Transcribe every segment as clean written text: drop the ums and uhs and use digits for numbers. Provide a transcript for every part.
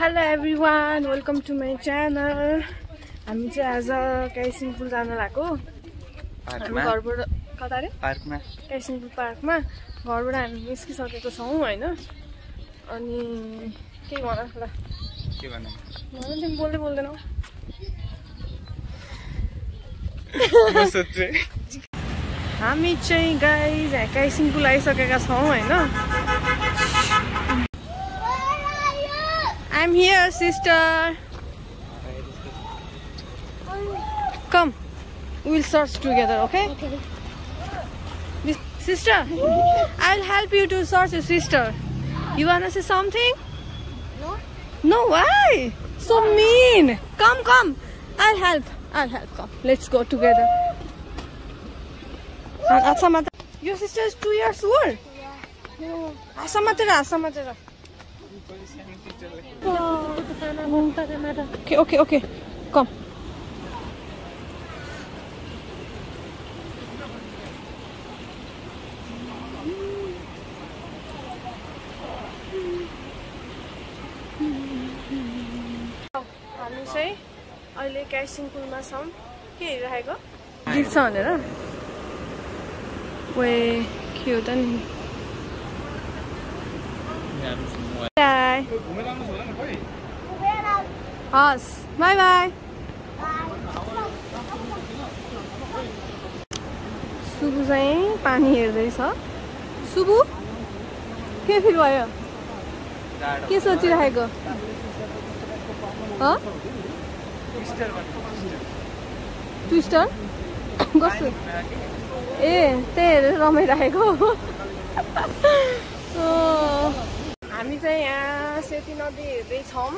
Hello everyone, welcome to my channel. हामी चाहिँ आज काइसिङपुल जान लागेको। हामी घरबाट कता रे? पार्कमा। काइसिङपुल पार्कमा घरबाट हामी निस्किसकेको छौं हैन। अनि के भन ल? के भन्नु? तिमी बोल्दै बोल्दैनौ। म सोचे हामी चाहिँ गाइस काइसिङपुल आइसकेका छौं हैन। I'm here, sister. Come, we'll search together, okay? Okay. Sister, I'll help you to search your sister. You wanna say something? No. No, why? So mean. Come, come. I'll help. Come, let's go together. Your sister is 2 years old? Yeah. Asamatera. Okay. Come. हामी चाहिँ अहिले काइसिङपुलमा छौं। के हेरिरहेको? देख्छ भनेर? ओए के हो त नि? Bye. Us. Bye. सुबु चाहिँ पानी हेर्दैछ। सुबु के फिल भयो? के सोचिरहेको? ह? ट्विस्टर? कस्तो? ए, त्यही हेरेर रमाइरहेको। हामी चाहिँ यहाँ सेती नदी हेर्दै छौं।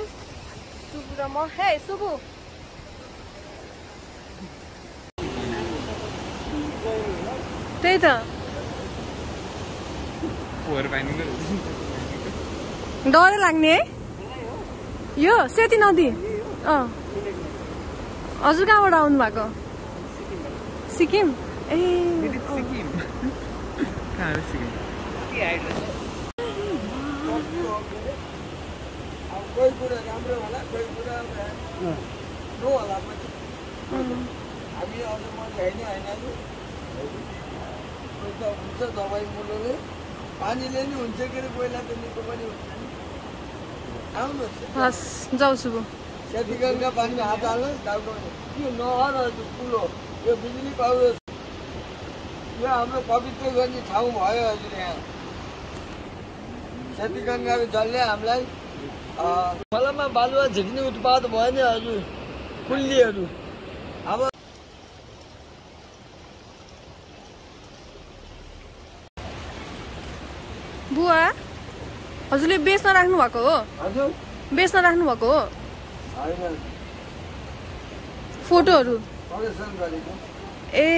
सुबु र म। हे सुबु। त्यही त। डर लाग्ने है? यो सेती नदी? हजुर कहाँबाट आउनु भएको? सिक्किम? ए सिक्किम। कहाँ हो सिक्किम? कोही कुरा राम्रो होला, कोही कुरा नो होला पनि। हामी अझ मैले हैन कोही त हुन्छ दबाई मुलोले पानीले नि हुन्छ के रे कोइला त निको पनि हुन्छ नि। आउनुहोस्। हस् जाऊ सुबु। सेतीगङ्गा पानीमा हात हाल्नुहोस् डाउको। यो नहर हो पुल हो। यो बिजुली पाउँछ। यो हाम्रो पवित्र गर्ने ठाउँ भयो हजुर यहाँ। सेतीगङ्गाको जलले हामीलाई खोलामा बालुवा झिक्ने उत्पाद भयो नि हजुर। कुल्लीहरू अब बुवा हजुरले बेच्न राख्नु भएको हो? हजुर बेच्न राख्नु भएको हो? हैन फोटोहरू प्रदर्शन गरेको। ए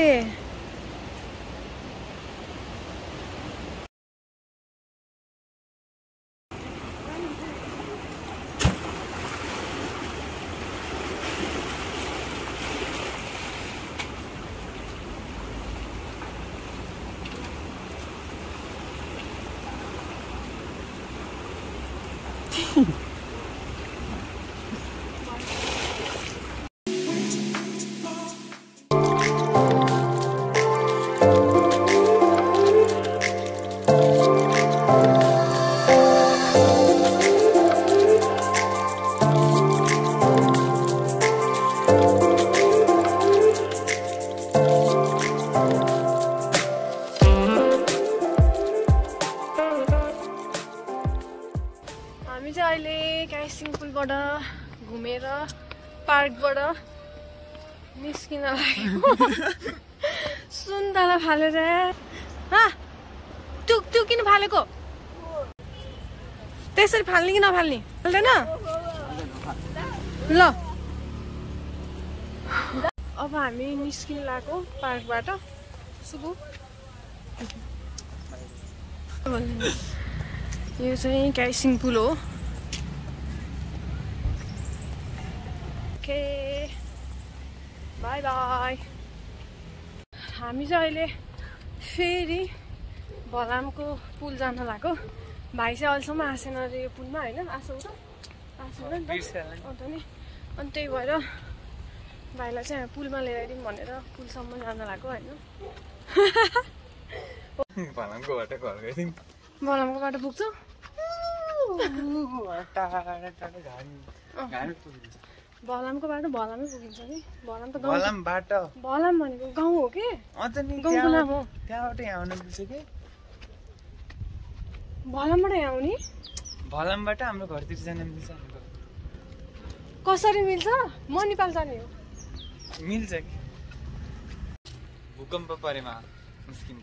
हामी चाहिँ अहिले काइसिङपुलबाट घुमेर पार्कबाट निस्किन लाग्यो। सुन्तला फालेर त्यो किन फालेको? त्यसरी फाल्ने कि नफाल्ने? फाल्दैन? ल अब हामी निस्किन लाग्यो पार्कबाट। सुबु यो चाहिँ काइसिङपुल हो। Okay bye by. हामी चाहिँ अहिले फेरि बलामको पुल जान लाग्यो। भाइ चाहिँ अहिलेसम्म आसेन अरे यो पुलमा हैन? आसौ त? अन्त नि अनि त्यही भएर भाइलाई चाहिँ पुलमा ल्याइदिउँ भनेर पुलसम्म जान लाग्यो होइन बलामको बाटो पुग्छौ बलामको बाटो बलामै पुगिन्छ कि बलाम त बलाम भनेको गाउँ हो कि गाउँको नाम हो बलामबाट यहाँ आउने भलामबाट हाम्रो घरतिर जान मिल्छ कसरी मिल्छ म नेपाल जाने हो मिल्छ कि भूकम्प परेमा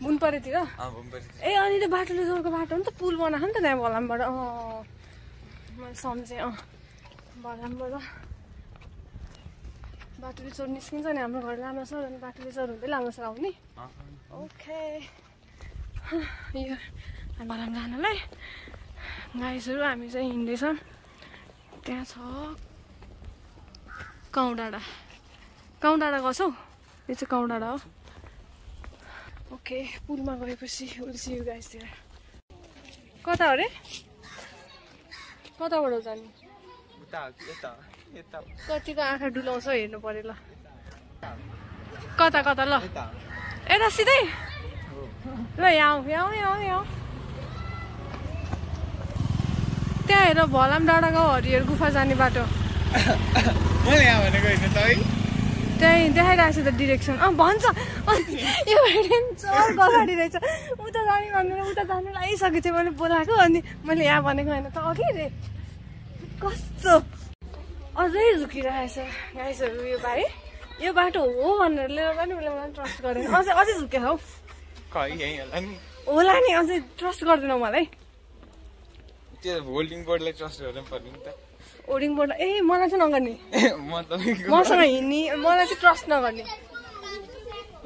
बुन परेतिर ए अनि त्यो बाटोले जोडेको बाटो नि त पुल बनाएको नि त त्यहाँ बलामबाट मैले सम्झेँ बलामबाट बाटोले चोर निस्किन्छ नि हाम्रो घर लामो छ अनि बाटोले चोर हुँदै लामो छ आउने ओके यो बलाम जानलाई गाइसहरू हामी चाहिँ हिँड्दैछौँ त्यहाँ छ काउडाँडा गछौ यो चाहिँ काउडाँडा हो ओके पुलमा गएपछि will see you guys there कता हो रे कताबाट जाने कतिको आँखा डुलाउँछ हेर्नु पर्यो ल कता ल यता सिधै ल यहाँ त्यहाँ हेर भलाम डाँडा गाउँ हरिहर गुफा जाने बाटो त्यहीँ देखाइरहेको छ त डिरेक्सन भन्छ यो चर्को अगाडि रहेछ उता जाने भनेर उता जानु लागिसकेको थियो मैले बोलाएको अनि मैले यहाँ भनेको होइन त अघि रे कस्तो अझै झुकिरहेछ गाइसहरू यो भाइ यो बाटो हो भनेर लिएर पनि उसले मलाई ट्रस्ट गरेन अझै झुकेछ हौ होला नि अझै ट्रस्ट गर्दैनौ मलाई होल्डिङ बोर्डलाई ट्रस्ट गर्नु पर्ने नि त होल्डिङ बोर्ड ए मलाई चाहिँ नगर्ने मसँग हिँड्ने मलाई चाहिँ ट्रस्ट नगर्ने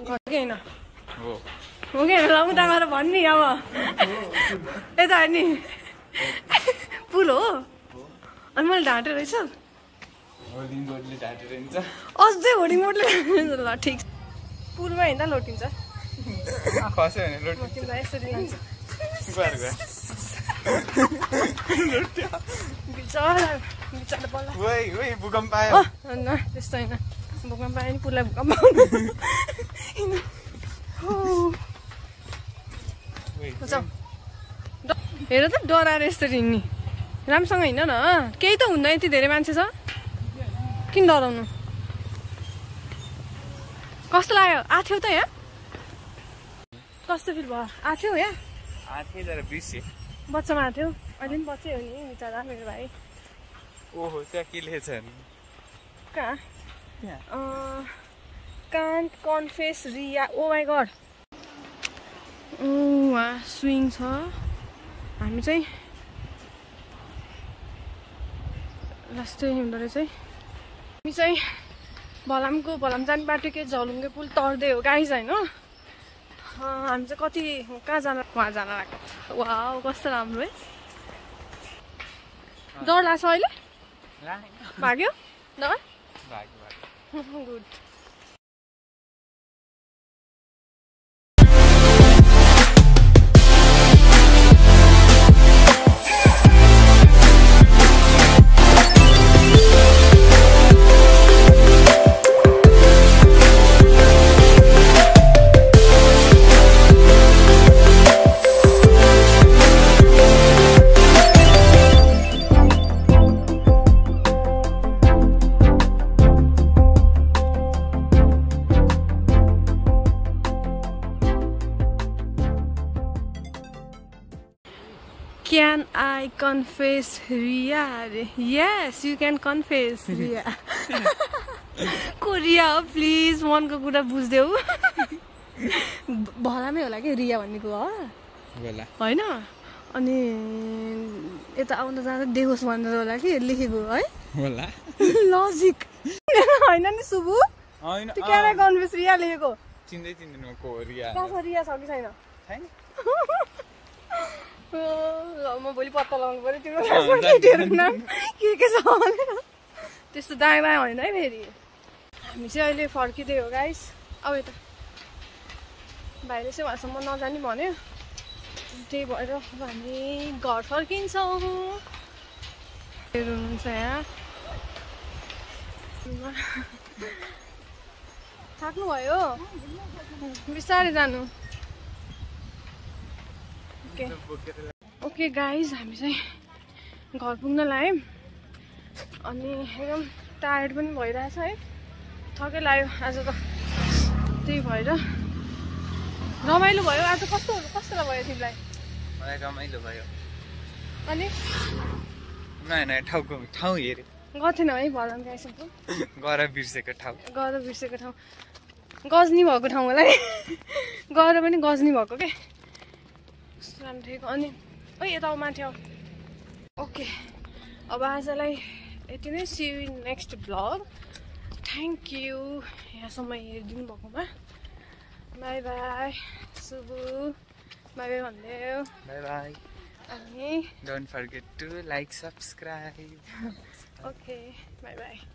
घर कि होइन हो कि होइन ल उता गएर भन्ने अब यता नि पुल हो अनि मैले ढाँटे रहेछ अझै होल्डिङ बोर्डले ल ठिक पुलमा हिँड्दा लोटिन्छ यसरी लान्छ भूकम्प आयो त्यस्तो होइन भूकम्प आयो नि पुललाई भूकम्प हेर त डराएर यसरी हिँड्ने राम्रोसँग हिँड न केही त हुँदैन यति धेरै मान्छे छ किन डराउनु कस्तो लाग्यो आथ्यौ त यहाँ कस्तो फिल भयो आथ्यौ यहाँ बच्चामा आथ्यौ अहिले पनि बच्चै हो नि बिचरा मेरो भाइ ओहो त्यहाँ के लेखेछ कहाँ can't confess Riya oh my god वहाँ स्विङ छ हामी चाहिँ लास्टै हुँदो रहेछ है हामी चाहिँ भलाम जाने बाटो के झलुङ्गे पुल तर्दै हो गाइज होइन हामी चाहिँ कति कहाँ जान वहाँ जान लाग्यो वाउ कस्तो राम्रो है डर लाग्छ अहिले भाग्यो डर good Can I confess Ria? Yes, you can confess Ria. Korea, please. मन को कुरा बुझ्देऊ भलामै होला कि रिया भन्नेको हो होइन अनि यता आउँदा जाँदा देखोस् भनेर होला कि लेखेको है लजिक होइन नि सुबु त्यो क्यान आई कन्फेस रिया लेखेको चिन्दैन को रिया कहाँ छ रिया छ कि छैन ल म भोलि पत्ता लगाउनु पर्यो तिम्रो नाम के छ भनेर त्यस्तो दायाँ बायाँ होइन है फेरि हामी चाहिँ अहिले फर्किँदै हो गाइस अब यता भाइले चाहिँ उहाँसम्म नजाने भन्यो त्यही भएर अब हामी घर फर्किन्छौँ हुनुहुन्छ यहाँ थाक्नुभयो बिस्तारै जानु ओके गाइज हामी चाहिँ घर पुग्न लाग्यौँ अनि एकदम टायर्ड पनि भइरहेछ है थकै लाग्यो आज त त्यही भएर रमाइलो भयो आज कस्तो भयो तिमीलाई मलाई रमाइलो भयो अनि नयाँ नयाँ ठाउँ हेऱ्यो गएको थिएन है भलन गाइसम्म गएर बिर्सेको ठाउँ गजनी भएको ठाउँ होला है गएर पनि गजनी भएको के ठिक अनि ओ यता माथि आऊ ओके अब आजलाई यति नै see you in next blog thank you यहाँसम्म हेरिदिनु भएकोमा bye bye Subu bye bye भन्दै बाई बाई अनि don't forget to like subscribe okay bye by